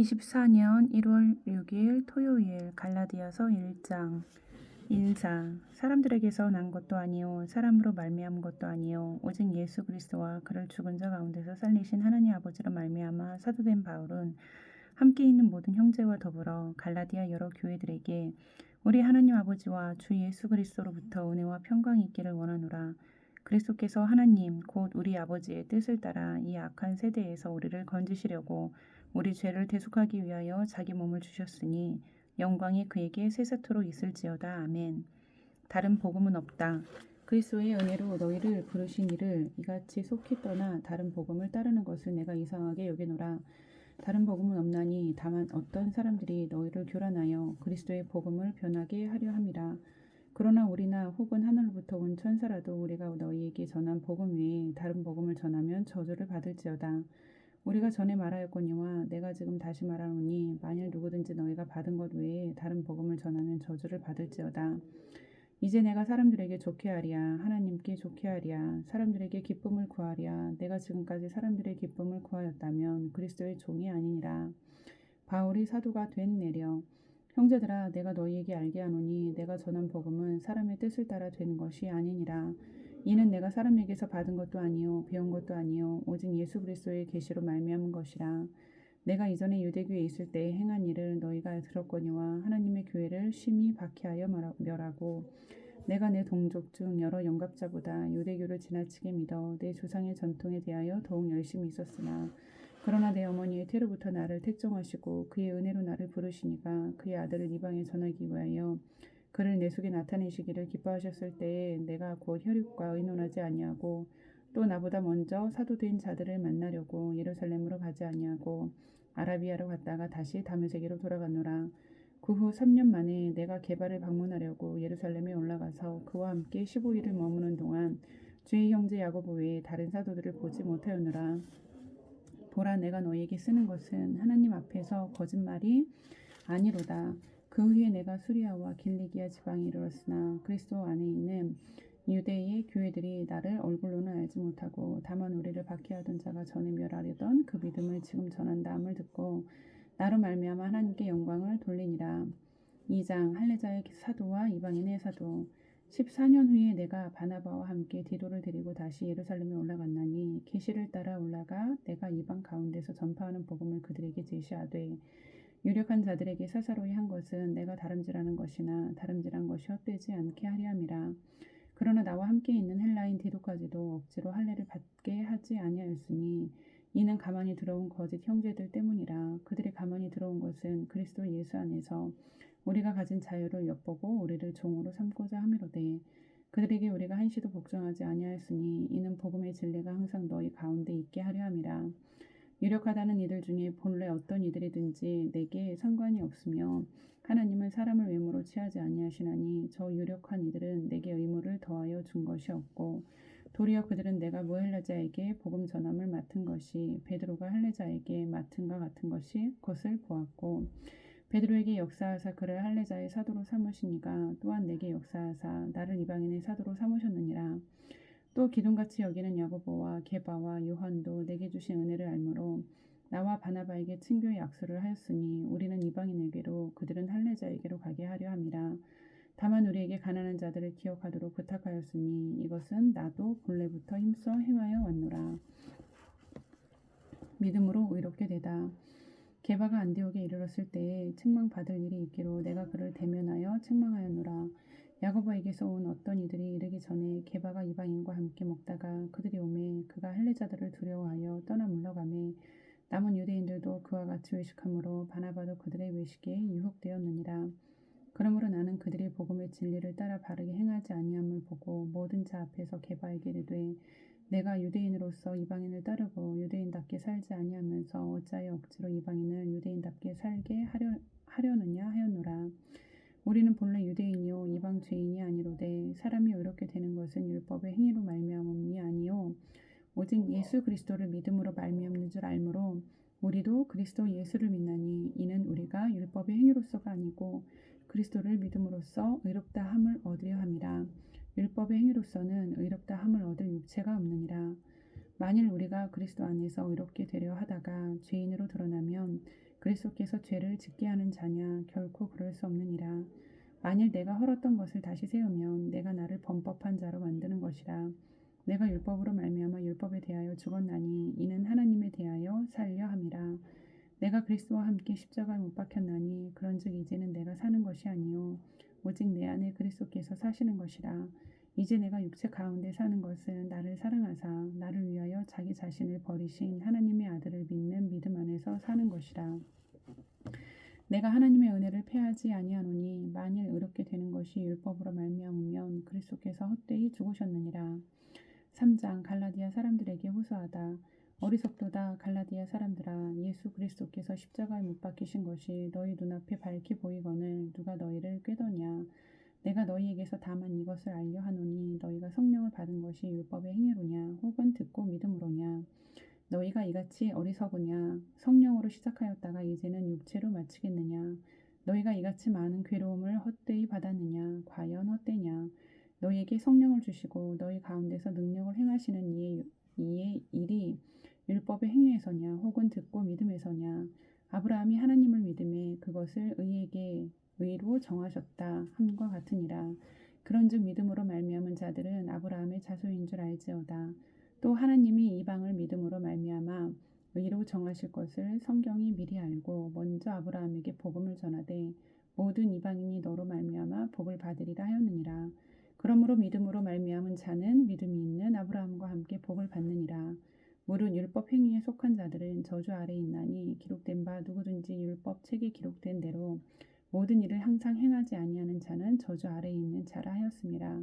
2024년 1월 6일 토요일 갈라디아서 1장. 인사. 사람들에게서 난 것도 아니요 사람으로 말미암은 것도 아니요 오직 예수 그리스도와 그를 죽은 자 가운데서 살리신 하나님 아버지로 말미암아 사도된 바울은 함께 있는 모든 형제와 더불어 갈라디아 여러 교회들에게 우리 하나님 아버지와 주 예수 그리스도로부터 은혜와 평강이 있기를 원하노라. 그리스도께서 하나님 곧 우리 아버지의 뜻을 따라 이 악한 세대에서 우리를 건지시려고 우리 죄를 대속하기 위하여 자기 몸을 주셨으니 영광이 그에게 세세토록 있을지어다. 아멘. 다른 복음은 없다. 그리스도의 은혜로 너희를 부르신 이를 이같이 속히 떠나 다른 복음을 따르는 것을 내가 이상하게 여기노라. 다른 복음은 없나니 다만 어떤 사람들이 너희를 교란하여 그리스도의 복음을 변하게 하려 함이라. 그러나 우리나 혹은 하늘로부터 온 천사라도 우리가 너희에게 전한 복음 외에 다른 복음을 전하면 저주를 받을지어다. 우리가 전에 말하였거니와 내가 지금 다시 말하노니 만일 누구든지 너희가 받은 것 외에 다른 복음을 전하면 저주를 받을지어다. 이제 내가 사람들에게 좋게 하랴 하나님께 좋게 하랴 사람들에게 기쁨을 구하랴 내가 지금까지 사람들의 기쁨을 구하였다면 그리스도의 종이 아니니라. 바울이 사도가 된 내려. 형제들아 내가 너희에게 알게 하노니 내가 전한 복음은 사람의 뜻을 따라 된 것이 아니니라. 이는 내가 사람에게서 받은 것도 아니요 배운 것도 아니요 오직 예수 그리스도의 계시로 말미암은 것이라. 내가 이전에 유대교에 있을 때에 행한 일을 너희가 들었거니와 하나님의 교회를 심히 박해하여 멸하고 내가 내 동족 중 여러 영갑자보다 유대교를 지나치게 믿어 내 조상의 전통에 대하여 더욱 열심히 있었으나 그러나 내 어머니의 태로부터 나를 택정하시고 그의 은혜로 나를 부르시니가 그의 아들을 이방에 전하기 위하여 그를 내 속에 나타내시기를 기뻐하셨을 때에 내가 곧 혈육과 의논하지 아니하고 또 나보다 먼저 사도된 자들을 만나려고 예루살렘으로 가지 아니하고 아라비아로 갔다가 다시 다메섹으로 돌아가노라. 그 후 3년 만에 내가 게바를 방문하려고 예루살렘에 올라가서 그와 함께 15일을 머무는 동안 주의 형제 야고보 외에 다른 사도들을 보지 못하였노라. 보라 내가 너희에게 쓰는 것은 하나님 앞에서 거짓말이 아니로다. 그 후에 내가 수리아와 길리기아 지방에 이르렀으나 그리스도 안에 있는 유대의 교회들이 나를 얼굴로는 알지 못하고 다만 우리를 박해하던 자가 전에 멸하려던 그 믿음을 지금 전한다 함을 듣고 나로 말미암아 하나님께 영광을 돌리니라. 2장. 할례자의 사도와 이방인의 사도. 14년 후에 내가 바나바와 함께 디도를 데리고 다시 예루살렘에 올라갔나니 계시를 따라 올라가 내가 이방 가운데서 전파하는 복음을 그들에게 제시하되 유력한 자들에게 사사로이 한 것은 내가 다름질하는 것이나 다름질한 것이 헛되지 않게 하려 함이라. 그러나 나와 함께 있는 헬라인 디도까지도 억지로 할례를 받게 하지 아니하였으니 이는 가만히 들어온 거짓 형제들 때문이라. 그들이 가만히 들어온 것은 그리스도 예수 안에서 우리가 가진 자유를 엿보고 우리를 종으로 삼고자 함이로되 그들에게 우리가 한시도 복종하지 아니하였으니 이는 복음의 진리가 항상 너희 가운데 있게 하려 함이라. 유력하다는 이들 중에 본래 어떤 이들이든지 내게 상관이 없으며 하나님은 사람을 외모로 취하지 아니하시나니 저 유력한 이들은 내게 의무를 더하여 준 것이 없고 도리어 그들은 내가 무헬라자에게 복음 전함을 맡은 것이 베드로가 할례자에게 맡은가 같은 것이 것을 보았고 베드로에게 역사하사 그를 할례자의 사도로 삼으시니가 또한 내게 역사하사 나를 이방인의 사도로 삼으셨느니라. 또 기둥같이 여기는 야고보와 게바와 요한도 내게 주신 은혜를 알므로 나와 바나바에게 친교의 약속을 하였으니 우리는 이방인에게로 그들은 할례자에게로 가게 하려 함이라. 다만 우리에게 가난한 자들을 기억하도록 부탁하였으니 이것은 나도 본래부터 힘써 행하여 왔노라. 믿음으로 의롭게 되다. 게바가 안디옥에 이르렀을 때에 책망받을 일이 있기로 내가 그를 대면하여 책망하였노라. 야고보에게서 온 어떤 이들이 이르기 전에 게바가 이방인과 함께 먹다가 그들이 오매 그가 할례자들을 두려워하여 떠나 물러가매 남은 유대인들도 그와 같이 외식하므로 바나바도 그들의 외식에 유혹되었느니라. 그러므로 나는 그들이 복음의 진리를 따라 바르게 행하지 아니함을 보고 모든 자 앞에서 게바에게 이르되 내가 유대인으로서 이방인을 따르고 유대인답게 살지 아니하면서 어찌하여 억지로 이방인을 유대인답게 살게 하려느냐 하였노라. 우리는 본래 유대인이요 이방 죄인이 아니로되 사람이 의롭게 되는 것은 율법의 행위로 말미암음이 아니요 오직 예수 그리스도를 믿음으로 말미암는 줄 알므로 우리도 그리스도 예수를 믿나니 이는 우리가 율법의 행위로서가 아니고 그리스도를 믿음으로써 의롭다 함을 얻으려 함이라. 율법의 행위로서는 의롭다 함을 얻을 육체가 없느니라. 만일 우리가 그리스도 안에서 의롭게 되려 하다가 죄인으로 드러나면 그리스도께서 죄를 짓게 하는 자냐? 결코 그럴 수 없느니라. 만일 내가 헐었던 것을 다시 세우면 내가 나를 범법한 자로 만드는 것이라. 내가 율법으로 말미암아 율법에 대하여 죽었나니 이는 하나님에 대하여 살려 함이라. 내가 그리스도와 함께 십자가에 못 박혔나니 그런즉 이제는 내가 사는 것이 아니요 오직 내 안에 그리스도께서 사시는 것이라. 이제 내가 육체 가운데 사는 것은 나를 사랑하사 나를 위하여 자기 자신을 버리신 하나님의 아들을 믿는 믿음 안에서 사는 것이라. 내가 하나님의 은혜를 패하지 아니하노니 만일 의롭게 되는 것이 율법으로 말미암으면 그리스도께서 헛되이 죽으셨느니라. 3장 갈라디아 사람들에게 호소하다. 어리석도다 갈라디아 사람들아, 예수 그리스도께서 십자가에 못 박히신 것이 너희 눈앞에 밝히 보이거늘 누가 너희를 꾀더냐. 내가 너희에게서 다만 이것을 알려 하노니 너희가 성령을 받은 것이 율법의 행위로냐 혹은 듣고 믿음으로냐. 너희가 이같이 어리석으냐. 성령으로 시작하였다가 이제는 육체로 마치겠느냐. 너희가 이같이 많은 괴로움을 헛되이 받았느냐. 과연 헛되냐. 너희에게 성령을 주시고 너희 가운데서 능력을 행하시는 이의 일이 율법의 행위에서냐 혹은 듣고 믿음에서냐. 아브라함이 하나님을 믿음에 그것을 의에게 의로 정하셨다 함과 같으니라. 그런즉 믿음으로 말미암은 자들은 아브라함의 자손인 줄 알지어다. 또 하나님이 이방을 믿음으로 말미암아 의로 정하실 것을 성경이 미리 알고 먼저 아브라함에게 복음을 전하되 모든 이방인이 너로 말미암아 복을 받으리라 하였느니라. 그러므로 믿음으로 말미암은 자는 믿음이 있는 아브라함과 함께 복을 받느니라. 무릇 율법 행위에 속한 자들은 저주 아래에 있나니 기록된 바 누구든지 율법 책에 기록된 대로 모든 일을 항상 행하지 아니하는 자는 저주 아래에 있는 자라 하였음이라.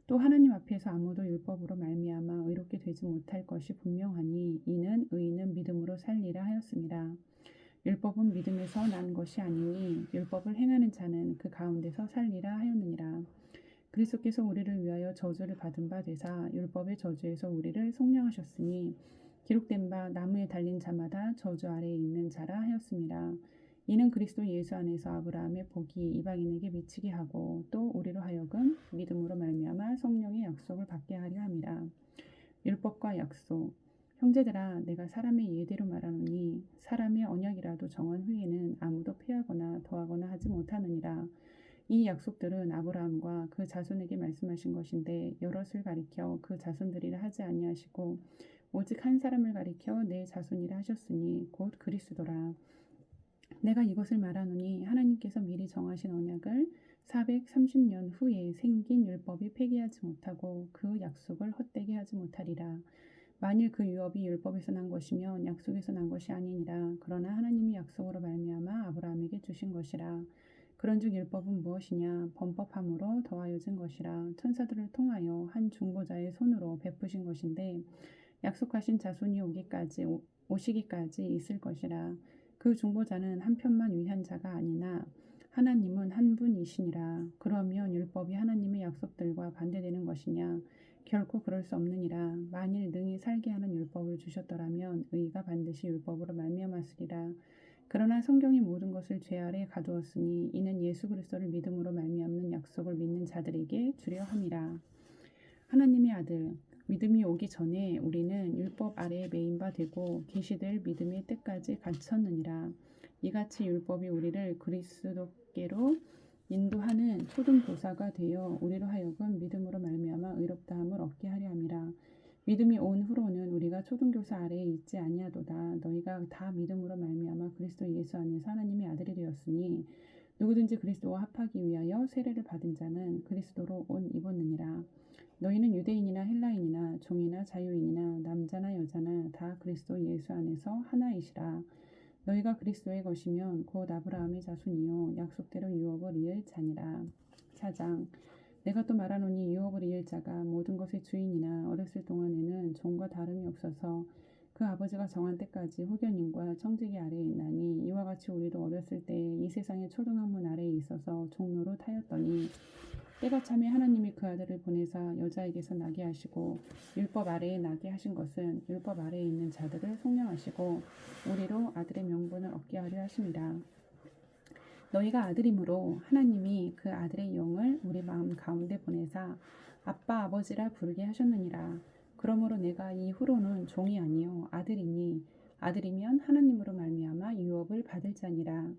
또 하나님 앞에서 아무도 율법으로 말미암아 의롭게 되지 못할 것이 분명하니 이는 의인은 믿음으로 살리라 하였음이라. 율법은 믿음에서 난 것이 아니니 율법을 행하는 자는 그 가운데서 살리라 하였느니라. 그리스도께서 우리를 위하여 저주를 받은 바 되사 율법의 저주에서 우리를 속량하셨으니 기록된 바 나무에 달린 자마다 저주 아래에 있는 자라 하였음이라. 이는 그리스도 예수 안에서 아브라함의 복이 이방인에게 미치게 하고 또 우리로 하여금 믿음으로 말미암아 성령의 약속을 받게 하려 함이라. 율법과 약속. 형제들아, 내가 사람의 예대로 말하노니 사람의 언약이라도 정한 후에는 아무도 폐하거나 더하거나 하지 못하느니라. 이 약속들은 아브라함과 그 자손에게 말씀하신 것인데 여럿을 가리켜 그 자손들이라 하지 아니하시고 오직 한 사람을 가리켜 내 자손이라 하셨으니 곧 그리스도라. 내가 이것을 말하노니 하나님께서 미리 정하신 언약을 430년 후에 생긴 율법이 폐기하지 못하고 그 약속을 헛되게 하지 못하리라. 만일 그 유업이 율법에서 난 것이면 약속에서 난 것이 아니니라. 그러나 하나님이 약속으로 말미암아 아브라함에게 주신 것이라. 그런즉 율법은 무엇이냐? 범법함으로 더하여진 것이라. 천사들을 통하여 한 중보자의 손으로 베푸신 것인데 약속하신 자손이 오시기까지 있을 것이라. 그 중보자는 한 편만 위한 자가 아니나 하나님은 한 분이시니라. 그러면 율법이 하나님의 약속들과 반대되는 것이냐? 결코 그럴 수 없느니라. 만일 능히 살게 하는 율법을 주셨더라면 의가 반드시 율법으로 말미암았으리라. 그러나 성경이 모든 것을 죄 아래 가두었으니 이는 예수 그리스도를 믿음으로 말미암는 약속을 믿는 자들에게 주려 함이라. 하나님의 아들 믿음이 오기 전에 우리는 율법 아래에 매인 바 되고 계시될 믿음의 때까지 갇혔느니라. 이같이 율법이 우리를 그리스도께로 인도하는 초등교사가 되어 우리로 하여금 믿음으로 말미암아 의롭다함을 얻게 하려 함이라. 믿음이 온 후로는 우리가 초등교사 아래에 있지 아니하도다. 너희가 다 믿음으로 말미암아 그리스도 예수 안에서 하나님의 아들이 되었으니 누구든지 그리스도와 합하기 위하여 세례를 받은 자는 그리스도로 옷 입었느니라. 너희는 유대인이나 헬라인이나 종이나 자유인이나 남자나 여자나 다 그리스도 예수 안에서 하나이시라. 너희가 그리스도의 것이면 곧 아브라함의 자손이요 약속대로 유업을 이을 자니라. 4장. 내가 또 말하노니 유업을 이을 자가 모든 것의 주인이나 어렸을 동안에는 종과 다름이 없어서 그 아버지가 정한 때까지 후견인과 청지기 아래에 있나니 이와 같이 우리도 어렸을 때에 이 세상의 초등학문 아래에 있어서 종로로 타였더니 때가 참에 하나님이 그 아들을 보내사 여자에게서 나게 하시고 율법 아래에 나게 하신 것은 율법 아래에 있는 자들을 속량하시고 우리로 아들의 명분을 얻게 하려 하심이라. 너희가 아들이므로 하나님이 그 아들의 영을 우리 마음 가운데 보내사 아빠 아버지라 부르게 하셨느니라. 그러므로 내가 이후로는 종이 아니요 아들이니 아들이면 하나님으로 말미암아 유업을 받을 자니라.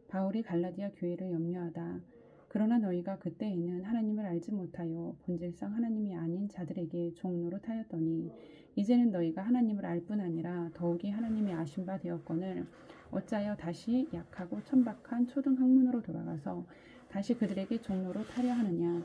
바울이 갈라디아 교회를 염려하다. 그러나 너희가 그때에는 하나님을 알지 못하여 본질상 하나님이 아닌 자들에게 종노릇 하였더니 이제는 너희가 하나님을 알 뿐 아니라 더욱이 하나님이 아신 바 되었거늘 어찌하여 다시 약하고 천박한 초등학문으로 돌아가서 다시 그들에게 종노릇 하려 하느냐.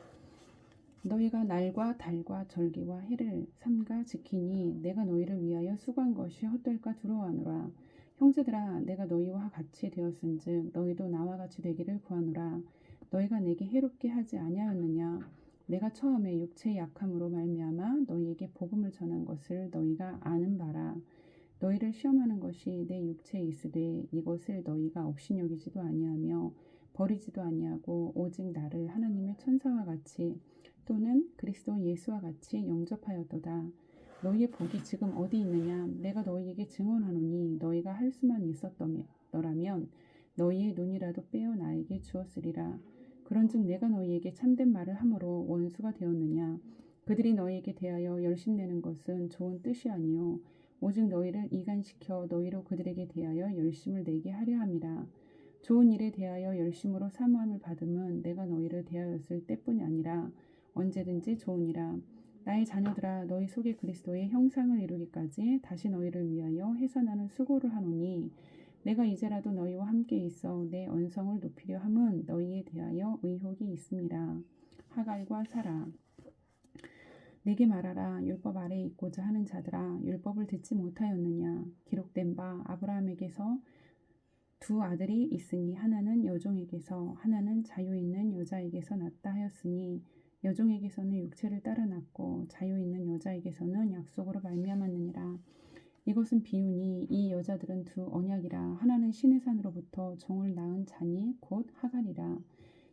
너희가 날과 달과 절기와 해를 삼가 지키니 내가 너희를 위하여 수고한 것이 헛될까 두려워하노라. 형제들아, 내가 너희와 같이 되었은즉 너희도 나와 같이 되기를 구하노라. 너희가 내게 해롭게 하지 아니하였느냐. 내가 처음에 육체의 약함으로 말미암아 너희에게 복음을 전한 것을 너희가 아는 바라. 너희를 시험하는 것이 내 육체에 있으되 이것을 너희가 업신여기지도 아니하며 버리지도 아니하고 오직 나를 하나님의 천사와 같이 또는 그리스도 예수와 같이 영접하였도다. 너희의 복이 지금 어디 있느냐. 내가 너희에게 증언하노니 너희가 할 수만 있었더라면 너희의 눈이라도 빼어 나에게 주었으리라. 그런즉 내가 너희에게 참된 말을 함으로 원수가 되었느냐. 그들이 너희에게 대하여 열심내는 것은 좋은 뜻이 아니요 오직 너희를 이간시켜 너희로 그들에게 대하여 열심을 내게 하려 함이라. 좋은 일에 대하여 열심으로 사모함을 받음은 내가 너희를 대하였을 때뿐이 아니라 언제든지 좋으니라. 나의 자녀들아, 너희 속에 그리스도의 형상을 이루기까지 다시 너희를 위하여 해산하는 수고를 하노니 내가 이제라도 너희와 함께 있어 내 언성을 높이려 함은 너희에 대하여 의혹이 있음이라. 하갈과 사라. 내게 말하라. 율법 아래에 있고자 하는 자들아, 율법을 듣지 못하였느냐. 기록된 바 아브라함에게서 두 아들이 있으니 하나는 여종에게서 하나는 자유 있는 여자에게서 났다 하였으니 여종에게서는 육체를 따라 났고 자유 있는 여자에게서는 약속으로 말미암았느니라. 이것은 비유니 이 여자들은 두 언약이라. 하나는 신의 산으로부터 종을 낳은 자니 곧 하갈이라.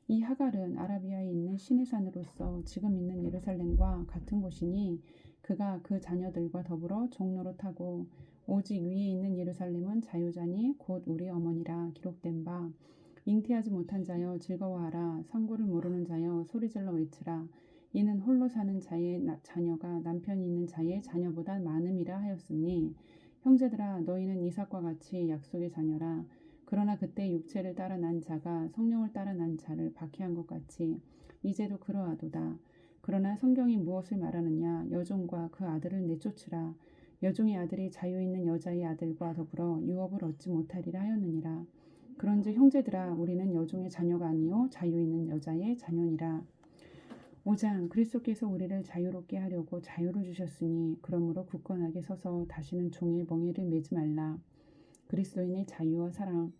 이 하갈은 아라비아에 있는 신의 산으로서 지금 있는 예루살렘과 같은 곳이니 그가 그 자녀들과 더불어 종노릇하고 오직 위에 있는 예루살렘은 자유자니 곧 우리 어머니라. 기록된 바 잉태하지 못한 자여 즐거워하라. 상고를 모르는 자여 소리질러 외치라. 이는 홀로 사는 자의 자녀가 남편이 있는 자의 자녀보다 많음이라 하였으니 형제들아, 너희는 이삭과 같이 약속의 자녀라. 그러나 그때 육체를 따라 난 자가 성령을 따라 난 자를 박해한 것 같이 이제도 그러하도다. 그러나 성경이 무엇을 말하느냐. 여종과 그 아들을 내쫓으라. 여종의 아들이 자유 있는 여자의 아들과 더불어 유업을 얻지 못하리라 하였느니라. 그런즉 형제들아, 우리는 여종의 자녀가 아니요 자유 있는 여자의 자녀니라. 5장. 그리스도께서 우리를 자유롭게 하려고 자유를 주셨으니 그러므로 굳건하게 서서 다시는 종의 멍에를 매지 말라. 그리스도인의 자유와 사랑.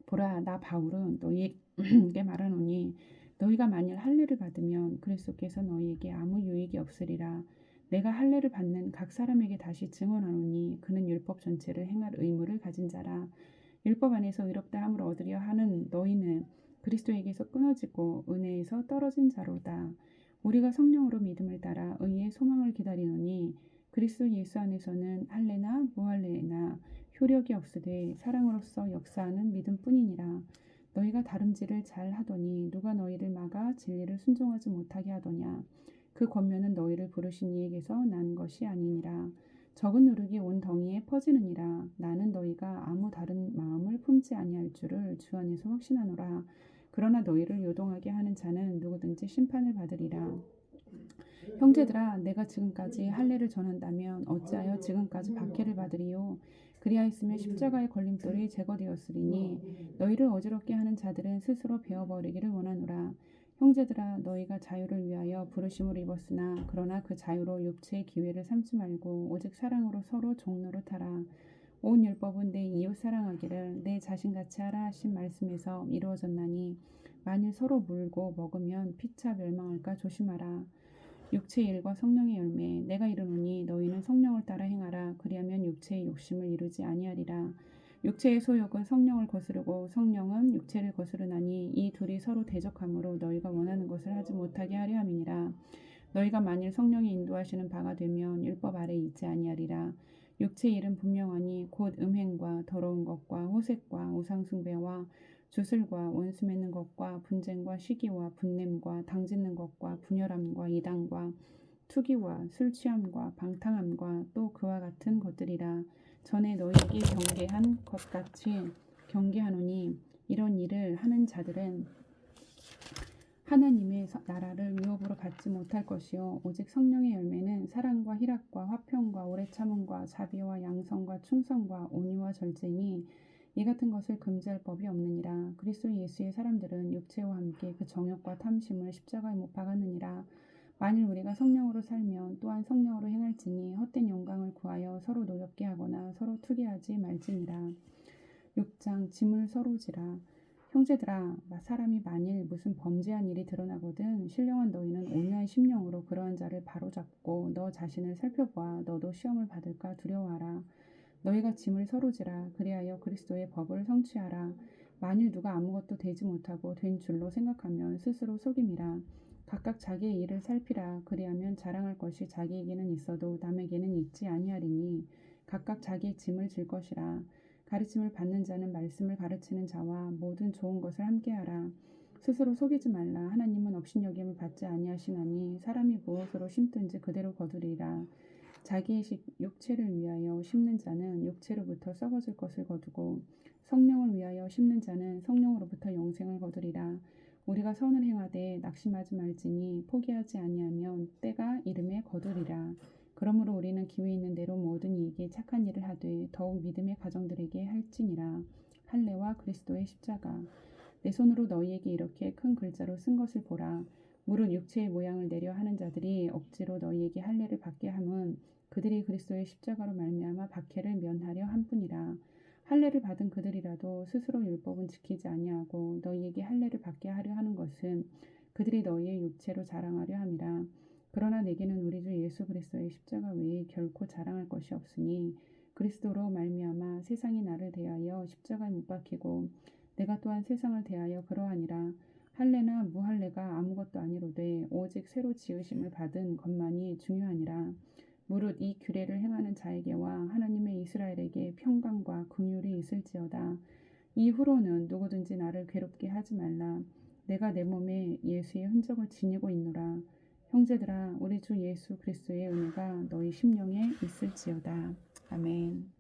보라, 나 바울은 너희에게 말하노니 너희가 만일 할례를 받으면 그리스도께서 너희에게 아무 유익이 없으리라. 내가 할례를 받는 각 사람에게 다시 증언하노니 그는 율법 전체를 행할 의무를 가진 자라. 율법 안에서 의롭다 함을 얻으려 하는 너희는 그리스도에게서 끊어지고 은혜에서 떨어진 자로다. 우리가 성령으로 믿음을 따라 의의 소망을 기다리노니 그리스도 예수 안에서는 할례나 무할례나 효력이 없으되 사랑으로서 역사하는 믿음뿐이니라. 너희가 다름질을 잘 하더니 누가 너희를 막아 진리를 순종하지 못하게 하더냐. 그 권면은 너희를 부르신 이에게서 난 것이 아니니라. 적은 누룩이 온 덩이에 퍼지느니라. 나는 너희가 아무 다른 마음을 품지 아니할 줄을 주 안에서 확신하노라. 그러나 너희를 요동하게 하는 자는 누구든지 심판을 받으리라. 형제들아, 내가 지금까지 할례를 전한다면 어찌하여 지금까지 박해를 받으리요. 그리하였으면 십자가의 걸림돌이 제거되었으리니 너희를 어지럽게 하는 자들은 스스로 베어버리기를 원하노라. 형제들아, 너희가 자유를 위하여 부르심을 입었으나 그러나 그 자유로 육체의 기회를 삼지 말고 오직 사랑으로 서로 종노릇하라. 온 율법은 내 이웃 사랑하기를 내 자신같이 하라 하신 말씀에서 이루어졌나니 만일 서로 물고 먹으면 피차 멸망할까 조심하라. 육체의 일과 성령의 열매. 내가 이르노니 너희는 성령을 따라 행하라. 그리하면 육체의 욕심을 이루지 아니하리라. 육체의 소욕은 성령을 거스르고 성령은 육체를 거스르나니 이 둘이 서로 대적하므로 너희가 원하는 것을 하지 못하게 하려 함이니라. 너희가 만일 성령이 인도하시는 바가 되면 율법 아래에 있지 아니하리라. 육체의 일은 분명하니 곧 음행과 더러운 것과 호색과 우상숭배와 주술과 원수 맺는 것과 분쟁과 시기와 분냄과 당짓는 것과 분열함과 이단과 투기와 술 취함과 방탕함과 또 그와 같은 것들이라. 전에 너희에게 경계한 것 같이 경계하노니 이런 일을 하는 자들은 하나님의 나라를 유업으로 받지 못할 것이요 오직 성령의 열매는 사랑과 희락과 화평과 오래 참음과 자비와 양성과 충성과 온유와 절제니 이 같은 것을 금지할 법이 없느니라. 그리스도 예수의 사람들은 육체와 함께 그 정욕과 탐심을 십자가에 못 박았느니라. 만일 우리가 성령으로 살면 또한 성령으로 행할지니 헛된 영광을 구하여 서로 노엽게 하거나 서로 투기하지 말지니라. 6장 짐을 서로 지라. 형제들아 사람이 만일 무슨 범죄한 일이 드러나거든 신령한 너희는 온유한 심령으로 그러한 자를 바로잡고 너 자신을 살펴보아 너도 시험을 받을까 두려워하라. 너희가 짐을 서로 지라. 그리하여 그리스도의 법을 성취하라. 만일 누가 아무것도 되지 못하고 된 줄로 생각하면 스스로 속임이라. 각각 자기의 일을 살피라. 그리하면 자랑할 것이 자기에게는 있어도 남에게는 있지 아니하리니 각각 자기의 짐을 질 것이라. 가르침을 받는 자는 말씀을 가르치는 자와 모든 좋은 것을 함께하라. 스스로 속이지 말라. 하나님은 업신여김을 받지 아니하시나니 사람이 무엇으로 심든지 그대로 거두리라. 자기의 육체를 위하여 심는 자는 육체로부터 썩어질 것을 거두고 성령을 위하여 심는 자는 성령으로부터 영생을 거두리라. 우리가 선을 행하되 낙심하지 말지니 포기하지 아니하면 때가 이름에 거두리라. 그러므로 우리는 기회 있는 대로 모든 이에게 착한 일을 하되 더욱 믿음의 가정들에게 할지니라. 할례와 그리스도의 십자가. 내 손으로 너희에게 이렇게 큰 글자로 쓴 것을 보라. 무릇 육체의 모양을 내려 하는 자들이 억지로 너희에게 할례를 받게 함은 그들이 그리스도의 십자가로 말미암아 박해를 면하려 함뿐이라. 할례를 받은 그들이라도 스스로 율법은 지키지 아니하고 너희에게 할례를 받게 하려 하는 것은 그들이 너희의 육체로 자랑하려 함이라. 그러나 내게는 우리 주 예수 그리스도의 십자가 외에 결코 자랑할 것이 없으니 그리스도로 말미암아 세상이 나를 대하여 십자가에 못 박히고 내가 또한 세상을 대하여 그러하니라. 할례나 무할례가 아무것도 아니로되 오직 새로 지으심을 받은 것만이 중요하니라. 무릇 이 규례를 행하는 자에게와 하나님의 이스라엘에게 평강과 긍휼이 있을지어다. 이후로는 누구든지 나를 괴롭게 하지 말라. 내가 내 몸에 예수의 흔적을 지니고 있노라. 형제들아 우리 주 예수 그리스도의 은혜가 너희 심령에 있을지어다. 아멘.